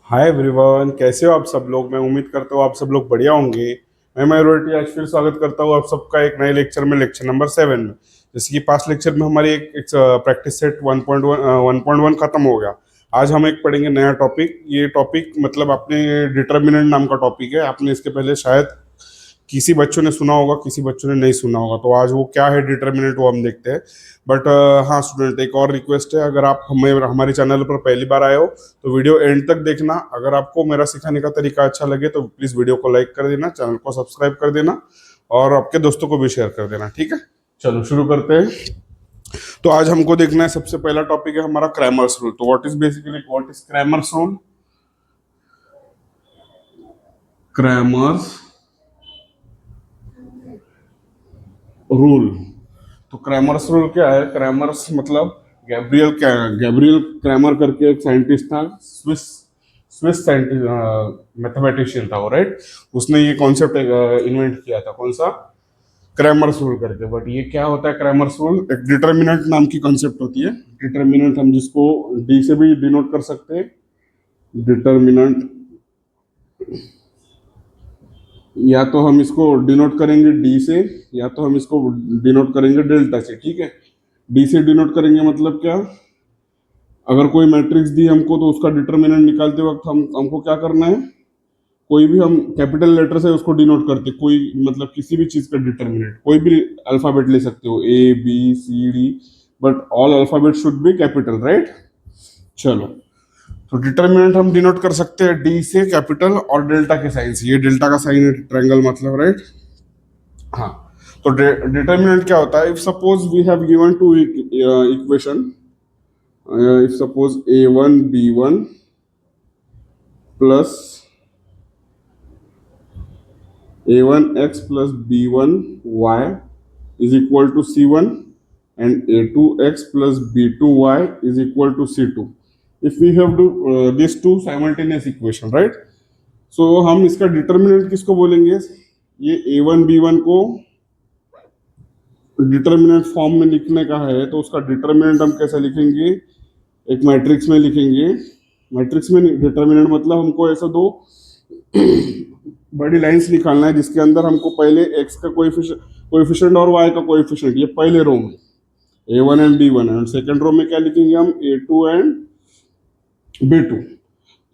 Hi everyone, कैसे हो आप सब लोग। मैं उम्मीद करता हूँ आप सब लोग बढ़िया होंगे। मैं माइनॉरिटी आज फिर स्वागत करता हूँ आप सबका एक नए लेक्चर में, लेक्चर नंबर 7 में। जैसे कि पास्ट लेक्चर में हमारी एक प्रैक्टिस सेट 1.1 खत्म हो गया। आज हम एक पढ़ेंगे नया टॉपिक। ये टॉपिक मतलब आपने डिटर्मिनेंट नाम का टॉपिक है। आपने इसके पहले शायद किसी बच्चों ने सुना होगा, किसी बच्चों ने नहीं सुना होगा। तो आज वो क्या है डिटर्मिनेंट, वो हम देखते हैं। बट हाँ स्टूडेंट, एक और रिक्वेस्ट है। अगर आप हमारे चैनल पर पहली बार आए हो तो वीडियो एंड तक देखना। अगर आपको मेरा सिखाने का तरीका अच्छा लगे तो प्लीज़ वीडियो को लाइक कर देना, चैनल को सब्सक्राइब कर देना और आपके दोस्तों को भी शेयर कर देना। ठीक है, चलो शुरू करते हैं। तो आज हमको देखना है, सबसे पहला टॉपिक है हमारा क्रैमर्स रूल। तो what is Cramer's rule. Cramer's rule. तो क्रैमर्स रूल क्या है। क्रैमर्स मतलब गैब्रियल क्रैमर करके एक साइंटिस्ट था, स्विस स्विस साइंटिस्ट, मैथमेटिशियन था वो, राइट। उसने ये कॉन्सेप्ट इन्वेंट किया था, कौन सा, क्रैमर्स रूल करके। बट ये क्या होता है क्रैमर्स रूल। एक डिटर्मिनेंट नाम की कॉन्सेप्ट होती है। डिटर्मिनेंट हम जिसको डी से भी डिनोट कर सकते हैं। डिटर्मिनेंट, या तो हम इसको डिनोट करेंगे डी से, या तो हम इसको डिनोट करेंगे डेल्टा से। ठीक है, डी से डिनोट करेंगे मतलब क्या, अगर कोई मैट्रिक्स दी हमको तो उसका डिटर्मिनेंट निकालते वक्त हमको क्या करना है, कोई भी हम कैपिटल लेटर से उसको डिनोट करते, कोई मतलब किसी भी चीज का डिटर्मिनेंट, कोई भी अल्फाबेट ले सकते हो, A B C D, but all alphabet should be capital, right. चलो, तो डिटर्मिनेंट हम डिनोट कर सकते हैं डी से, कैपिटल और डेल्टा के साइन से। ये डेल्टा का साइन है, ट्रायंगल मतलब, राइट। हाँ, तो डिटर्मिनेंट क्या होता है। If suppose we have given two equation, if suppose a1 b1 plus a1x plus b1y is equal to c1 and a2x plus b2y is equal to c2, if we have to these two simultaneous equation, right। so हम इसका determinant किसको बोलेंगे, ये a1 b1 को determinant form में लिखने का है तो उसका डिटर्मिनेंट हम कैसे लिखेंगे, एक मैट्रिक्स में लिखेंगे। मैट्रिक्स में डिटर्मिनेंट मतलब हमको ऐसा दो बड़ी लाइंस निकालना है जिसके अंदर हमको पहले एक्स का कोएफिशिएंट और वाई का कोएफिशिएंट, ये पहले रो में a1 and b1 and second row में क्या लिखेंगे हम, a2 एंड b2।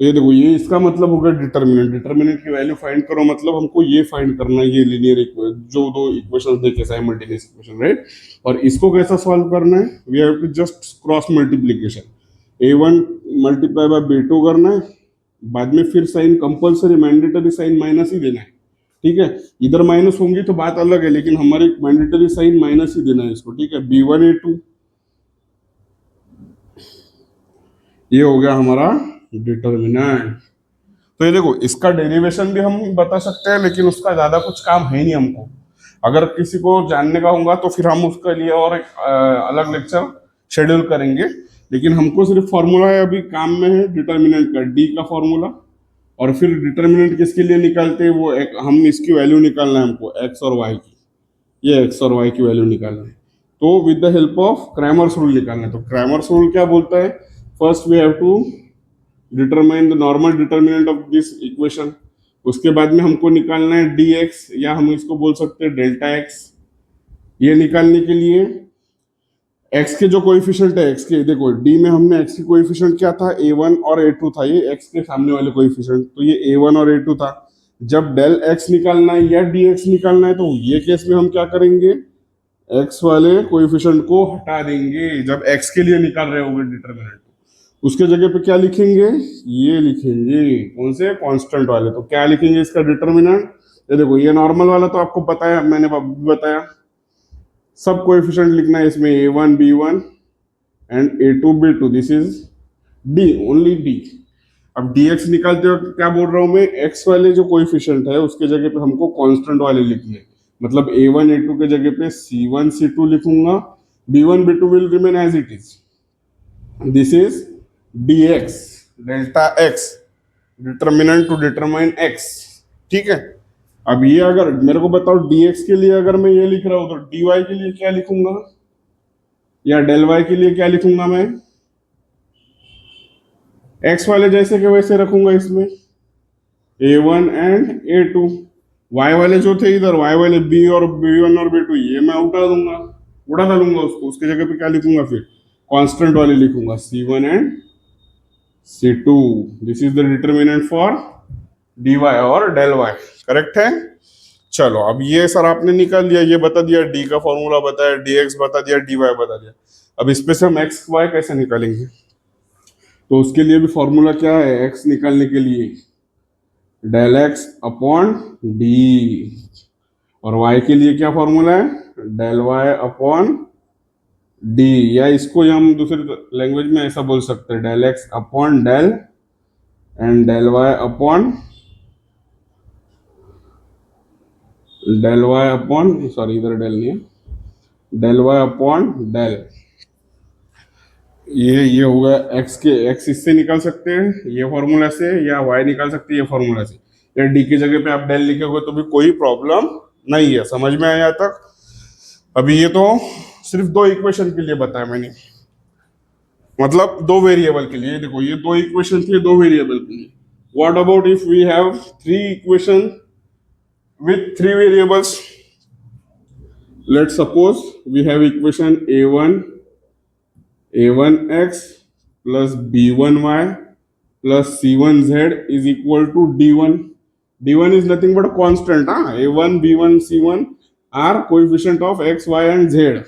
तो ये देखो, ये इसका मतलब होगा डिटर्मिनेंट। डिटर्मिनेंट की वैल्यू फाइंड करो मतलब हमको ये फाइंड करना है, ये लीनियर जो दो इक्वेशंस देखे साइमल्टेनियस इक्वेशन, राइट। और इसको कैसा सॉल्व करना है, we have to just cross multiplication, a1 multiply by b2 करना है, बाद में फिर sign compulsory mandatory sign minus ही देना है। ठीक है, इधर माइनस होंगी तो बात अलग है, लेकिन हमारे मैंडेटरी साइन माइनस ही देना है इसको। ठीक है, b1 a2, ये हो गया हमारा डिटर्मिनेंट। तो ये देखो, इसका डेरिवेशन भी हम बता सकते हैं, लेकिन उसका ज्यादा कुछ काम है नहीं हमको। अगर किसी को जानने का होगा तो फिर हम उसके लिए और एक अलग लेक्चर शेड्यूल करेंगे। लेकिन हमको सिर्फ फॉर्मूला है अभी काम में है डिटर्मिनेंट का, डी का फॉर्मूला। और फिर डिटर्मिनेंट किसके लिए निकालते हैं, वो हम इसकी वैल्यू निकालना है हमको, एक्स और वाई की। ये एक्स और वाई की वैल्यू निकालना है, तो with the help of Cramer's rule निकालना है। तो क्रैमर्स रूल क्या बोलता है, first we have to determine the normal determinant of this equation. उसके बाद में हमको निकालना है डी एक्स, या हम इसको बोल सकते हैं डेल्टा एक्स। ये निकालने के लिए एक्स के जो कोएफिशिएंट है, एक्स के देखो डी में हमने एक्स की कोएफिशिएंट क्या था, a1 और a2 था, ये एक्स के सामने वाले कोएफिशिएंट, तो ये a1 और a2 था। जब डेल एक्स निकालना है या डी एक्स निकालना है तो ये केस में हम क्या करेंगे, एक्स वाले कोएफिशिएंट को हटा देंगे जब एक्स के लिए निकाल रहे होंगे डिटर्मिनेंट। उसके जगह पे क्या लिखेंगे, ये लिखेंगे, कौन से, कांस्टेंट वाले। तो क्या लिखेंगे इसका डिटर्मिनेंट, ये देखो, ये नॉर्मल वाला तो आपको बताया, मैंने बताया, सब कोएफिशिएंट लिखना है इसमें, a1 b1 and a2 b2, this is D, only D. अब dx निकालते वक्त क्या बोल रहा हूं मैं, x वाले जो कोएफिशिएंट है उसके जगह पे हमको कांस्टेंट वाले लिखने, मतलब a1 a2 के जगह पे c1 c2 लिखूंगा, b1 b2 will remain as it is. This is dx, delta x, determinant to determine x। ठीक है, अब ये अगर मेरे को बताओ dx के लिए अगर मैं ये लिख रहा हूं तो dy के लिए क्या लिखूंगा, या डेल y के लिए क्या लिखूंगा मैं, एक्स वाले जैसे के वैसे रखूंगा इसमें, A1 एंड A2। वाई वाले जो थे इधर, वाई वाले बी और B1 और B2, ये मैं उड़ा डालूंगा उसको। उसकी जगह पे क्या लिखूंगा फिर, कांस्टेंट वाले लिखूंगा, C1 and C2। This is the determinant for dy और डेल y। करेक्ट है। चलो अब ये सर आपने निकाल दिया, ये बता दिया, d का फॉर्मूला बताया, dx बता दिया, dy बता दिया। अब इस पे से हम x y कैसे निकालेंगे, तो उसके लिए भी फॉर्मूला क्या है, x निकालने के लिए डेल x अपॉन डी, और y के लिए क्या फॉर्मूला है, डेल y अपॉन डी, या इसको हम दूसरी लैंग्वेज में ऐसा बोल सकते हैं, del x upon del and del y upon sorry इधर डेल नहीं है, डेल y अपॉन डेल। ये होगा x के, x इससे निकाल सकते हैं ये फॉर्मूला से, या y निकाल सकते हैं ये फॉर्मूला से, या d की जगह पे आप डेल लिखोगे तो भी कोई प्रॉब्लम नहीं है। समझ में आया तक। अभी ये तो सिर्फ दो इक्वेशन के लिए बताया मैंने, मतलब दो वेरिएबल के लिए। देखो ये दो इक्वेशन थे दो वेरिएबल के लिए। What about if we have three equation with three variables. Let's suppose we have equation a1x plus b1y plus c1z is equal to d1. d1 is nothing but a constant. a1 b1 c1 are coefficient of x, y and z.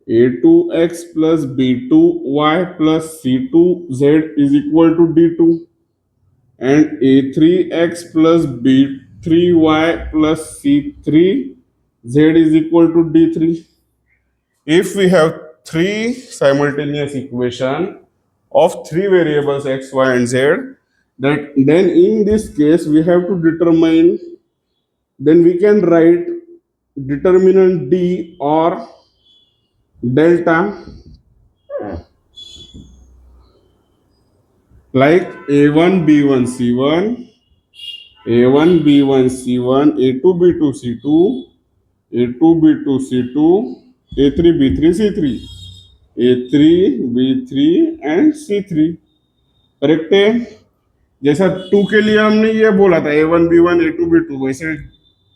a2x plus b2y plus c2z is equal to d2, and a3x plus b3y plus c3z is equal to d3. If we have three simultaneous equation of three variables x, y and z, that then in this case we have to determine, then we can write determinant d or delta like a1 b1 c1, a1 b1 c1, a2 b2 c2, a2 b2 c2, a3 b3 c3, a3 b3 and c3। Correct है। जैसा 2 के लिए हमने ये बोला था a1 b1 a2 b2, वैसे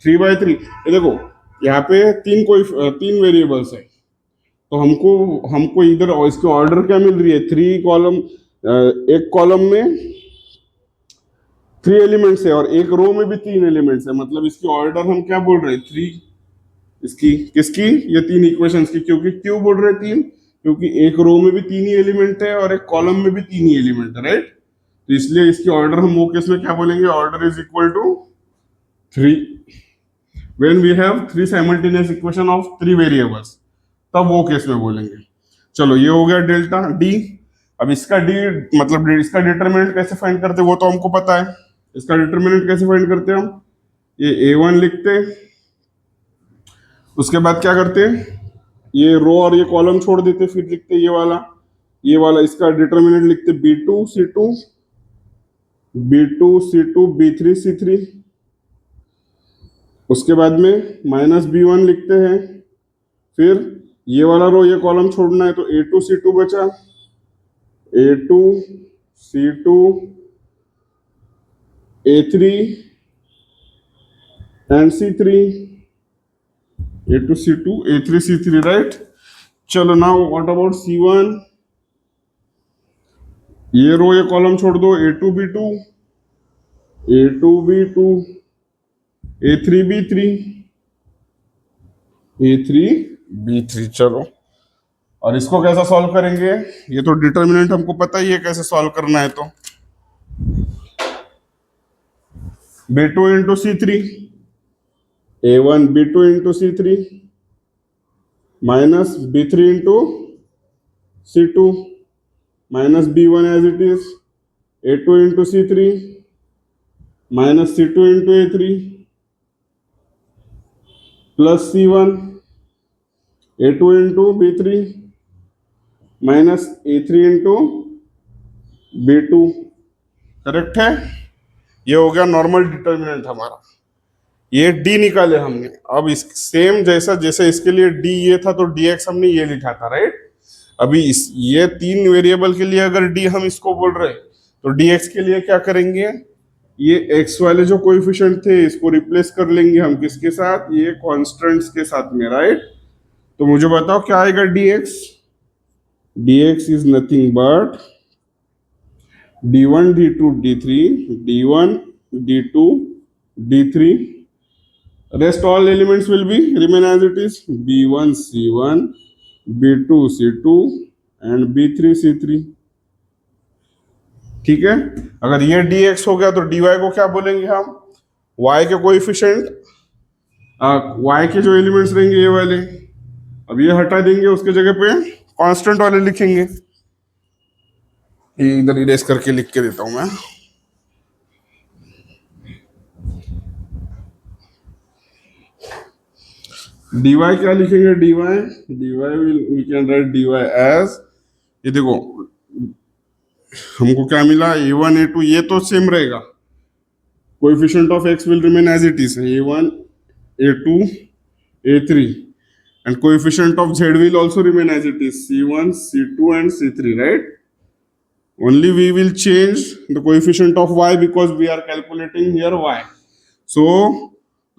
3/3। ये देखो यहाँ पे तीन वेरिएबल्स है, तो हमको इधर इसके ऑर्डर क्या मिल रही है, थ्री कॉलम, एक कॉलम में 3 एलिमेंट्स है और एक रो में भी 3 एलिमेंट्स है, मतलब इसकी ऑर्डर हम क्या बोल रहे हैं, 3। इसकी किसकी, ये तीन इक्वेशंस की। क्योंकि क्यों बोल रहे 3, क्योंकि एक रो में भी 3 ही एलिमेंट है और एक कॉलम में भी 3 ही एलिमेंट है, राइट। तो इसलिए इसकी ऑर्डर हम वो केस में क्या बोलेंगे, order is equal to 3 when we have three simultaneous equation of 3 variables, तब वो केस में बोलेंगे। चलो ये हो गया डेल्टा डी। अब इसका डी मतलब इसका डिटरमिनेंट कैसे फाइंड करते वो तो हमको पता है। इसका डिटरमिनेंट कैसे फाइंड करते हम, ये a1 लिखते, उसके बाद क्या करते, ये रो और ये कॉलम छोड़ देते, फिर लिखते ये वाला इसका डिटरमिनेंट लिखते b2 c2, b2 c2 b3 c3। उसके बाद में माइनस b1 लिखते हैं, फिर ये वाला रो ये कॉलम छोड़ना है तो a2 c2 बचा, a2 c2 a3 and c3, a2 c2 a3 c3, right. चलो नाउ व्हाट अबाउट c1, ये रो ये कॉलम छोड़ दो, a2 b2 a3 b3 a3 b3। चलो और इसको कैसा सॉल्व करेंगे, ये तो डिटरमिनेंट हमको पता ही है कैसे सॉल्व करना है। तो b2 into c3, a1 b2 into c3 minus b3 into c2 minus b1 as it is, a2 into c3 minus c2 into a3 plus c1 a2 into b3 minus a3 into b2। Correct है। ये हो गया normal determinant हमारा, ये d निकाले हमने। अब इस सेम जैसे इसके लिए d ये था तो dx हमने ये लिखा था, राइट। अभी ये 3 वेरिएबल के लिए अगर डी हम इसको बोल रहे हैं, तो डी एक्स के लिए क्या करेंगे, ये एक्स वाले जो कोएफिशिएंट थे इसको रिप्लेस कर लेंगे हम किसके साथ, ये कॉन्स्टेंट्स के साथ में, राइट। तो मुझे बताओ क्या आएगा D x, D x is nothing but d1 d2 d3 d1 d2 d3, rest all elements will be remain as it is, b1 c1 b2 c2 and b3 c3। ठीक है, अगर ये dx हो गया तो dy को क्या बोलेंगे हम, y के कोएफिशिएंट, y के जो एलिमेंट्स रहेंगे ये वाले, अब ये हटा देंगे, उसके जगह पे कांस्टेंट वाले लिखेंगे। ये इधर इरेज करके लिख के देता हूं मैं, dy क्या लिखेंगे, dy will we can write dy as, ये देखो हमको क्या मिला, a1 a2 ये तो सेम रहेगा, coefficient of x will remain as it is, a1 a2 a3 and coefficient of z will also remain as it is, c1 c2 and c3, right? Only we will change the coefficient of y because we are calculating here y. So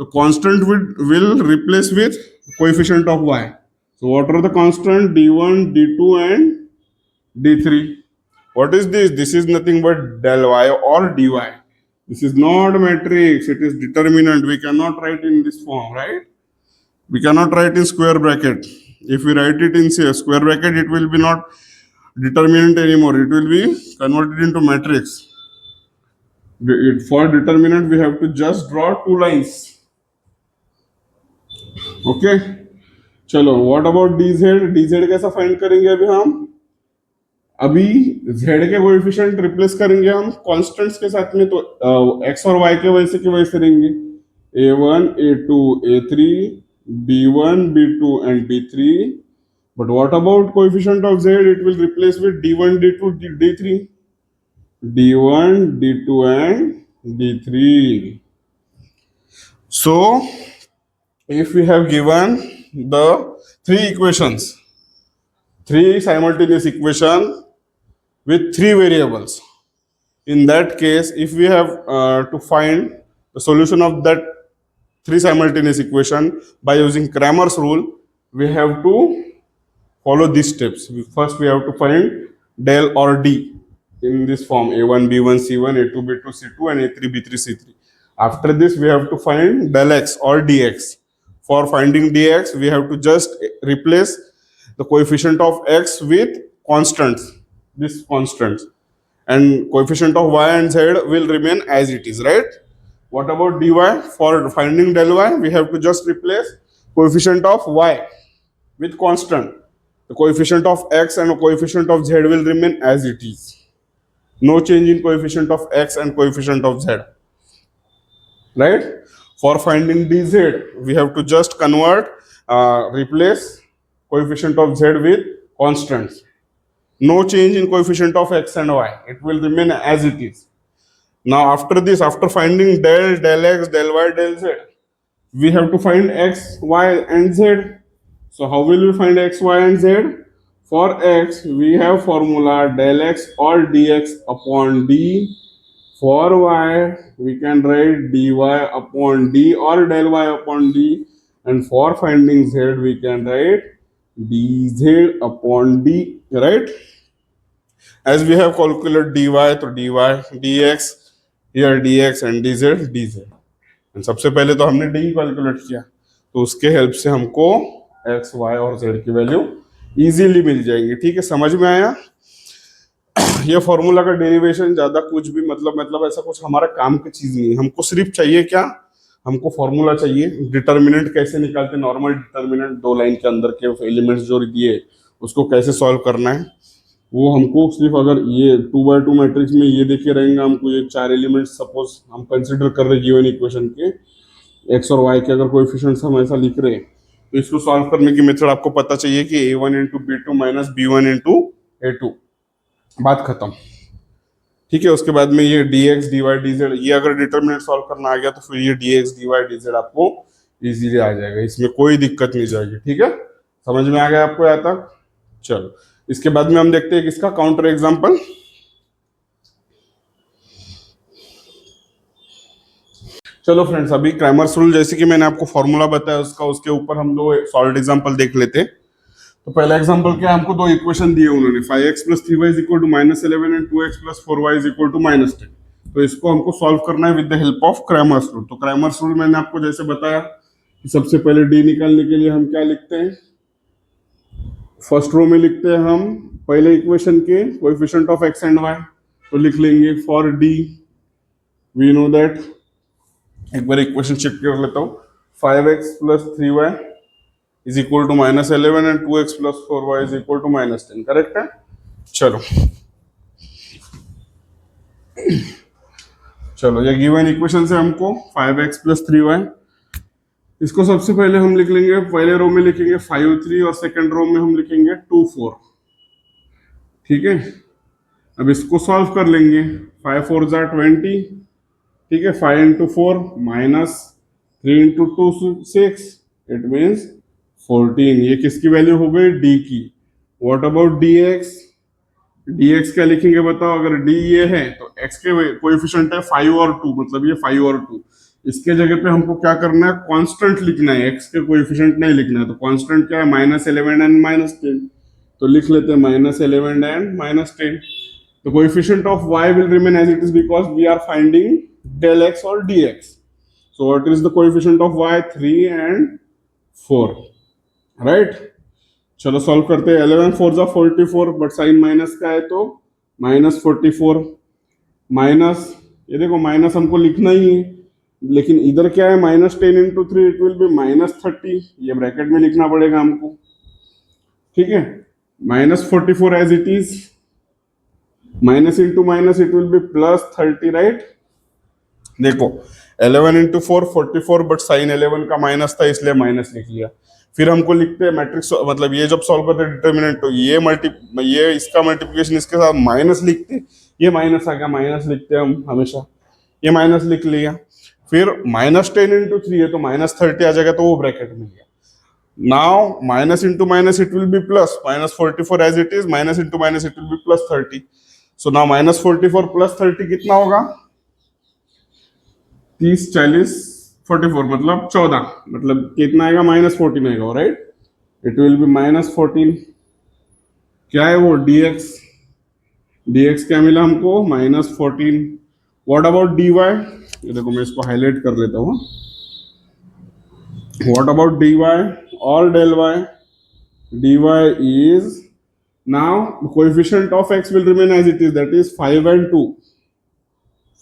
the constant will replace with coefficient of y. So what are the constant, d1 d2 and d3? What is this? This is nothing but del y or dy. This is not matrix, it is determinant. We cannot write in this form, right? We cannot write in square bracket. If we write it in square bracket, it will be not determinant anymore. It will be converted into matrix. For determinant, we have to just draw 2 lines. Okay. चलो, what about dz? dz कैसा find करेंगे अभी हम? अभी z के coefficient replace करेंगे हम constants के साथ में, तो x और y के वैसे रहेंगे, a1 a2 a3 b1 b2 and b3, but what about coefficient of z? It will replace with d1 d2 d3, d1 d2 and d3. So if we have given the 3 equations, 3 simultaneous equation with 3 variables, in that case if we have to find the solution of that 3 simultaneous equation by using Cramer's rule, we have to follow these steps. First we have to find del or d in this form, a1 b1 c1 a2 b2 c2 and a3 b3 c3. After this we have to find del x or dx. For finding dx we have to just replace the coefficient of x with constants, this constants, and coefficient of y and z will remain as it is, right? What about dy? For finding del y, we have to just replace coefficient of y with constant. The coefficient of x and coefficient of z will remain as it is. No change in coefficient of x and coefficient of z, right? For finding dz, we have to just convert, replace coefficient of z with constants. No change in coefficient of x and y. It will remain as it is. Now after this, after finding del x, del y, del z, we have to find x, y and z. So how will we find x, y and z? For x, we have formula del x or dx upon d. For y, we can write dy upon d or del y upon d. And for finding z, we can write dz upon d, right? As we have calculated dy, तो dy, dx, here dx and dz, dz. And सबसे पहले तो हमने d calculate किया, तो उसके help से हमको x, y और z की वैल्यू इजीली मिल जाएंगी। ठीक है, समझ में आया? ये फॉर्मूला का डेरिवेशन ज्यादा कुछ भी मतलब ऐसा कुछ हमारा काम की चीज नहीं है। हमको सिर्फ चाहिए क्या, हमको फॉर्मूला चाहिए, डिटर्मिनेंट कैसे निकालते, नॉर्मल डिटर्मिनेंट 2 लाइन के अंदर के एलिमेंट्स जो दिए उसको कैसे सॉल्व करना है, वो हमको सिर्फ अगर ये 2x2 मैट्रिक्स में ये देखे रहेंगे, हमको ये 4 एलिमेंट्स सपोज हम कंसिडर कर रहे गिवन इक्वेशन के, x और y के अगर कोएफिशिएंट्स हम ऐसा लिख रहे हैं, तो इसको सॉल्व करने की मेथड आपको पता चाहिए कि a1 into b2 minus b1 into a2, बात खत्म। ठीक है, उसके बाद में ये dx dy dz, ये अगर डिटर्मिनेंट सॉल्व करना आ गया तो फिर ये dx dy dz आपको इजीली आ जाएगा, इसमें कोई दिक्कत नहीं जाएगी। ठीक है, समझ में आ गया आपको यहाँ तक? चलो इसके बाद में हम देखते हैं किसका काउंटर एग्जांपल। चलो फ्रेंड्स, अभी क्रैमर्स रूल जैसे कि मैंने आपको फॉर्मूला बताया उसका, उसके ऊपर हम दो सॉल्व एग्जांपल देख लेते हैं। तो पहला एग्जांपल क्या, हमको दो इक्वेशन दिए उन्होंने, 5x plus 3y is equal to -11 and 2x plus 4y is equal to -10। तो इसको हमको सॉल्व करना है with the help of Cramer's rule. तो क्रैमर्स रूल मैंने आपको जैसे बताया कि सबसे पहले डी निकालने के लिए हम क्या लिखते हैं, फर्स्ट रो में लिखते हैं हम पहले इक्वेशन के coefficient of x and y। तो लिख लेंगे for the we know that, एक बार इक्वेशन चेक कर लेता हूँ, 5x plus 3y is equal to -11 and 2x plus 4y is equal to -10, correct है। चलो चलो ये गिवन इक्वेशन से हमको 5x प्लस 3y, इसको सबसे पहले हम लिख लेंगे, पहले रो में लिखेंगे 5 3 और सेकंड रो में हम लिखेंगे 2 4, ठीक है। अब इसको सॉल्व कर लेंगे, 5 4 जार 20, ठीक है, 5 into 4 minus 3 into 2 6, it means 14। ये किसकी वैल्यू हो गई, डी की। What about D x, D x क्या लिखेंगे बताओ, अगर डी ये है तो एक्स के कोएफिशिएंट है 5 और 2, मतलब ये 5 और 2, इसके जगह पे हमको क्या करना है, कांस्टेंट लिखना है, एक्स के कोएफिशिएंट नहीं लिखना है। तो कांस्टेंट क्या है, -11 एंड -10, तो लिख लेते हैं -11 and -10। The coefficient of y will remain as it is because we are finding del x or dx. So what is the coefficient of y, 3 and 4, right? चलो सॉल्व करते हैं, 11 4 जा 44, बट साइन माइनस का है तो -44 minus, ये देखो minus हमको लिखना ही है, लेकिन इधर क्या है, -10 इंटू 3 इट विल बी -30, ये ब्रैकेट में लिखना पड़ेगा हमको, ठीक है। -44 as it is, minus into minus it will be +30, right. देखो 11 इंटू 4 44, बट साइन 11 का माइनस था इसलिए माइनस लिख लिया। फिर हमको लिखते हैं मैट्रिक्स, मतलब ये जब सॉल्व करते हैं डिटर्मिनेंट, तो ये इसका मल्टीप्लिकेशन इसके साथ माइनस लिखते, ये माइनस आ गया, माइनस लिखते हैं हम हमेशा, ये माइनस लिख लिया। फिर -10 इंटू 3 है तो -30 आ जाएगा, तो वो ब्रैकेट में गया। Now minus into minus it will be plus, -44 as it is, minus into minus it will be +30। So now -44 + 30 कितना होगा, 30 40 44, मतलब 14, मतलब कितना आएगा, -14 आएगा, राइट। इट विल बी -14, क्या है वो, dx, dx क्या मिला हमको, -14। व्हाट अबाउट dy, ये देखो मैं इसको हाईलाइट कर लेता हूँ, व्हाट अबाउट dy और del y, dy is, now the coefficient of x will remain as it is, that is 5 and 2,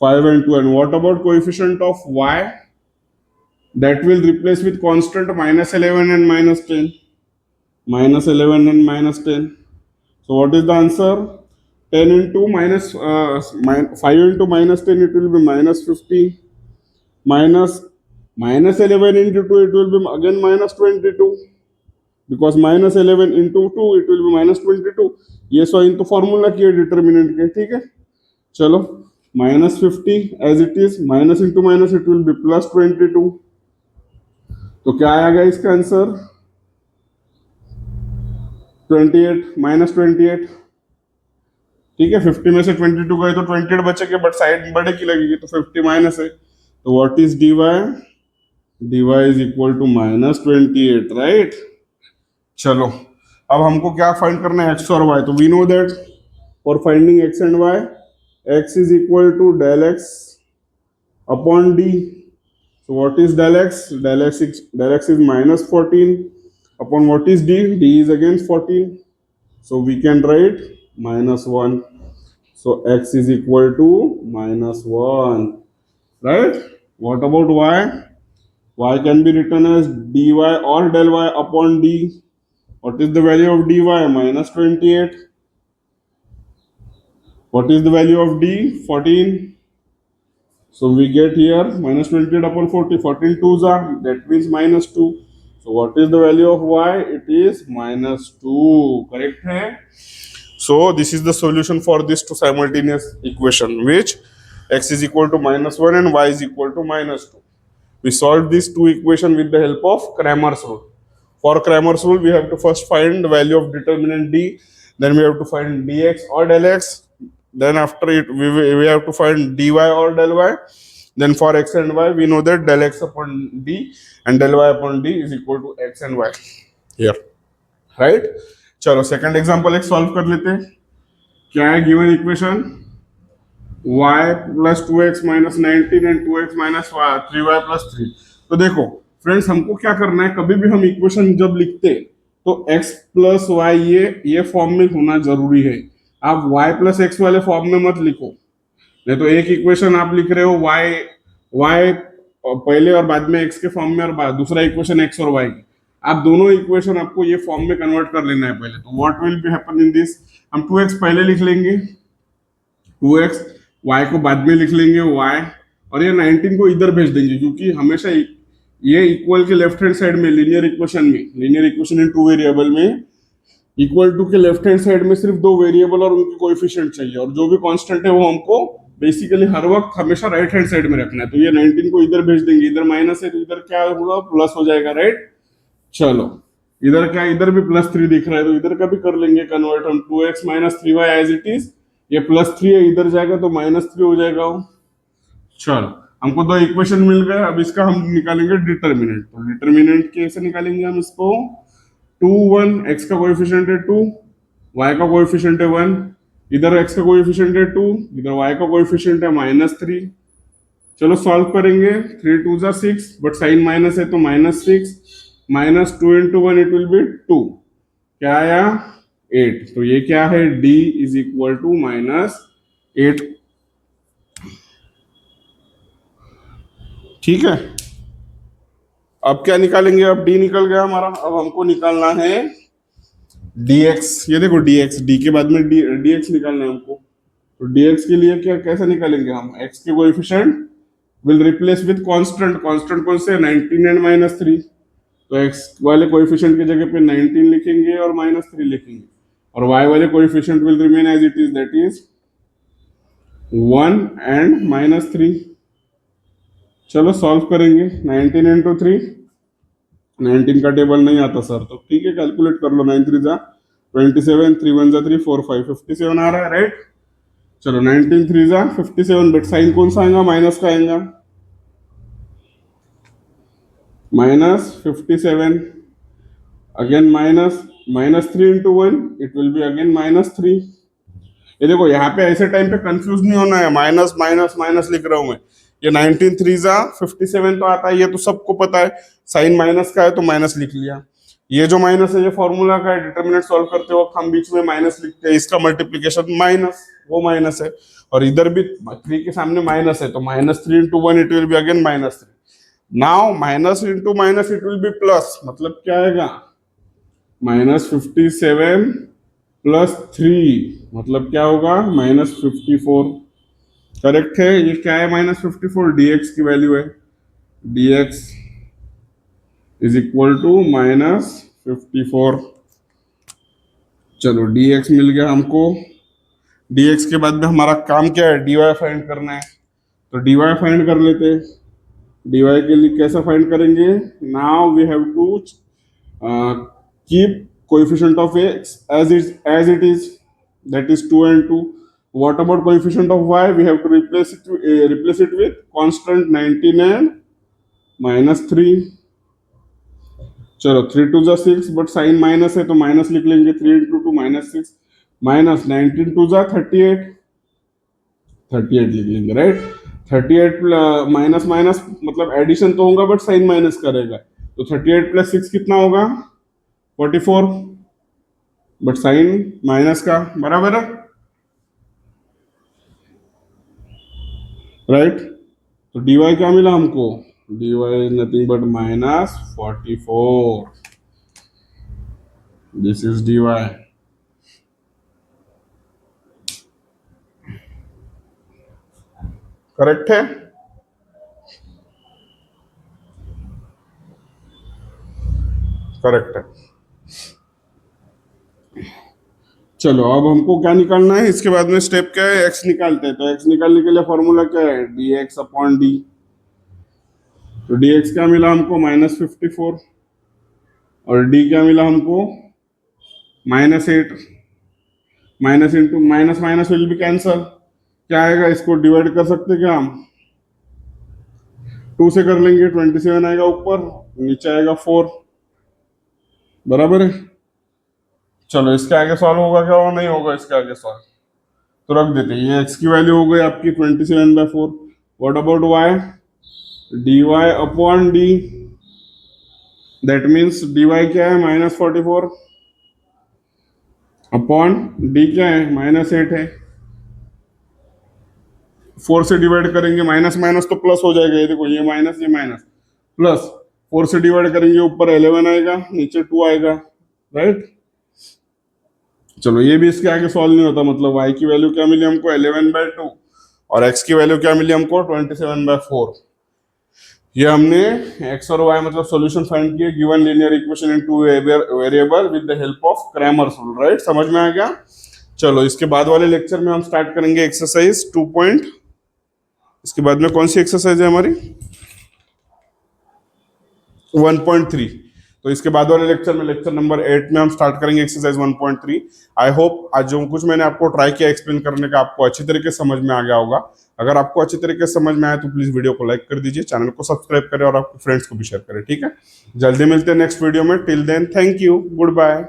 5 and 2, and what about coefficient of y, that will replace with constant -11 and -10, -11 and -10. So what is the answer, 10 into 5 into -10 it will be -50, minus -11 into 2 it will be again -22, because -11 into 2 it will be -22, ये सो इन तो formula किया determinant के, ठीक है। चलो -50 as it is, minus into minus it will be +22, तो क्या आएगा इसका आंसर, 28 -28, ठीक है। 50 में से 22 गए तो 28 बचेंगे, बट साइड बड़े की लगेगी तो 50 माइनस है, तो what is dy, dy is equal to -28, right. चलो अब हमको क्या फाइंड करना है, x और y। तो we know that for finding x and y, x is equal to del x upon d। So what is del x? Del x is -14 upon what is d? D is again 14. So we can write -1. So x is equal to -1, right? What about y? Y can be written as dy or del y upon d. What is the value of dy? -28. What is the value of d? 14. So we get here -28 upon 40, 14 twos are, that means -2. So what is the value of y? It is -2, correct है? So this is the solution for this two simultaneous equation, which x is equal to -1 and y is equal to -2. We solved these two equation with the help of Cramer's rule. For Cramer's rule, we have to first find the value of determinant d, then we have to find dx or del x, then after it we have to find dy or del y, then for x and y we know that del x upon d and del y upon d is equal to x and y here, right? चलो second example एक solve कर लेते हैं। क्या है given equation, y plus 2x minus 19 and 2x minus 3y plus 3। तो देखो friends, हमको क्या करना है, कभी भी हम इक्वेशन जब लिखते हैं तो x प्लस वाई ये फॉर्म में होना जरूरी है। आप y प्लस एक्स वाले फॉर्म में मत लिखो, नहीं तो एक इक्वेशन आप लिख रहे हो y पहले और बाद में x के फॉर्म में, और बाद दूसरा इक्वेशन x और y, आप दोनों इक्वेशन आपको ये फॉर्म में कन्वर्ट कर लेना है पहले। तो what will be happen in this, हम 2x पहले लिख लेंगे, 2x y को बाद में लिख लेंगे y, और ये 19 को इधर भेज देंगे, क्योंकि हमेशा ये इक्वल के लेफ्ट हैंड साइड में linear equation in two variable में इक्वल टू के लेफ्ट हैंड साइड में सिर्फ दो वेरिएबल और उनके कोएफिशिएंट चाहिए, और जो भी कांस्टेंट है वो हमको बेसिकली हर वक्त हमेशा राइट हैंड साइड में रखना है। तो ये 19 को इधर भेज देंगे, इधर माइनस है तो इधर क्या होगा, प्लस हो जाएगा, राइट। चलो इधर क्या, इधर भी प्लस 3 दिख रहा है तो इधर का भी कर लेंगे कन्वर्ट हम, 2x minus 3y as it is, ये प्लस 3 है इधर जाएगा तो माइनस 3 हो जाएगा। चलो हमको दो इक्वेशन मिल गए, अब इसका हम निकालेंगे डिटर्मिनेंट। तो डिटर्मिनेंट कैसे निकालेंगे हम इसको, 2 1, x का कोएफिशिएंट है 2, y का कोएफिशिएंट है 1, इधर x का कोएफिशिएंट है 2, इधर y का कोएफिशिएंट है -3। चलो सॉल्व करेंगे, 3 2 जा 6, बट साइन माइनस है तो -6, -2 into 1 इट विल बी 2, क्या आया 8। तो ये क्या है, d इज इक्वल टू -8, ठीक है। अब क्या निकालेंगे, अब d निकल गया हमारा, अब हमको निकालना है dx। ये देखो dx, d के बाद में dx निकालना है हमको। तो dx के लिए क्या कैसे निकालेंगे हम, x के coefficient will replace with constant, constant कौन से, 19 एंड -3। तो x वाले कोएफिशिएंट की जगह पे 19 लिखेंगे और -3 लिखेंगे, और y वाले coefficient will remain as it is, that is 1 and -3। चलो सॉल्व करेंगे, 19 इंटू 3, 19 का टेबल नहीं आता सर, तो ठीक है कैलकुलेट कर लो, 9 3 जा 27, 3 1 जा 3 4 5 57 आ रहा है, राइट। चलो 19 3 जा 57, बट साइन कौन सा आएगा, माइनस का आएगा, -57, again -3 into 1 it will be again -3। ये देखो यहाँ पे ऐसे टाइम पे कंफ्यूज नहीं होना है, माइनस माइनस माइनस लिख रहा हूं मैं, ये 19 3 जा 57 तो आता है, ये तो सबको पता है, साइन माइनस का है तो माइनस लिख लिया। ये जो माइनस है ये फॉर्मूला का है, डिटरमिनेंट सॉल्व करते वक्त हम बीच में माइनस लिखते हैं, इसका मल्टीप्लीकेशन माइनस, वो माइनस है, और इधर भी 3 के सामने माइनस है, तो -3 into 1 it will be again -3। Now minus into minus it will be plus, मतलब क्या आएगा, -57 प्लस 3, मतलब क्या होगा, -54। करेक्ट है, ये क्या है, -54, dx की वैल्यू है, dx इज इक्वल टू -54। चलो dx मिल गया हमको, dx के बाद में हमारा काम क्या है, dy फाइंड करना है, तो dy फाइंड कर लेते हैं। dy के लिए कैसा फाइंड करेंगे, now we have to keep coefficient of x as it is, that is 2 and 2. What about coefficient of y, we have to replace it with constant 19 and -3। चलो 3 2 जा 6, but sign minus है तो minus लिख लेंगे, 3 into 2 -6, -19 2 जा 38 लिख लेंगे, right. 38 minus minus मतलब एडिशन तो होगा बट साइन माइनस करेगा, तो 38 प्लस 6 कितना होगा, 44, बट साइन माइनस का, बराबर है, राइट। तो dy क्या मिला हमको, dy is nothing but -44, this is dy। Correct है, करेक्ट है। चलो अब हमको क्या निकालना है, इसके बाद में स्टेप क्या है, x निकालते हैं। तो x निकालने के लिए फॉर्मूला क्या है, dx अपॉन d। तो dx क्या मिला हमको, -54, और d क्या मिला हमको, -8। Minus into minus minus will be cancel, क्या आएगा, इसको डिवाइड कर सकते क्या हम, 2 से कर लेंगे, 27 आएगा ऊपर, नीचे आएगा 4, बराबर है। चलो इसके आगे सॉल्व होगा क्या, और नहीं होगा इसके आगे सॉल्व, तो रख देते हैं। ये एक्स की वैल्यू हो गई आपकी 27/4। What about Y, D Y upon D, that means D Y क्या है, -44 अपॉन डी क्या है, -8 है। 4 से डिवाइड करेंगे, माइनस माइनस तो प्लस हो जाएगा, ये देखो, ये माइनस प्लस, 4 से डिवाइड करेंगे, ऊपर 11 आएगा, नीचे 2 आएगा, राइट। चलो ये भी इसके आगे सॉल्व नहीं होता, मतलब y की वैल्यू क्या मिली हमको, 11/2, और x की वैल्यू क्या मिली हमको, 27/4। ये हमने x और y मतलब सॉल्यूशन फाइंड किए given linear equation in two variable with the help of Cramer's rule, right. समझ में आ गया। चलो इसके बाद वाले लेक्चर में हम स्टार्ट करेंगे एक्सरसाइज 2 पॉइंट, इसके बाद में कौन सी एक्सरसाइज है हमारी, 1.3। तो इसके बाद वाले लेक्चर में, लेक्चर नंबर 8 में हम स्टार्ट करेंगे एक्सरसाइज 1.3। आई होप आज जो कुछ मैंने आपको ट्राई किया एक्सप्लेन करने का, आपको अच्छी तरीके से समझ में आ गया होगा। अगर आपको अच्छी तरीके से समझ में आया तो प्लीज वीडियो को लाइक कर दीजिए, चैनल को सब्सक्राइब करें और आपके फ्रेंड्स को भी शेयर करें, ठीक है। जल्दी मिलते हैं नेक्स्ट वीडियो में, till then thank you, good bye.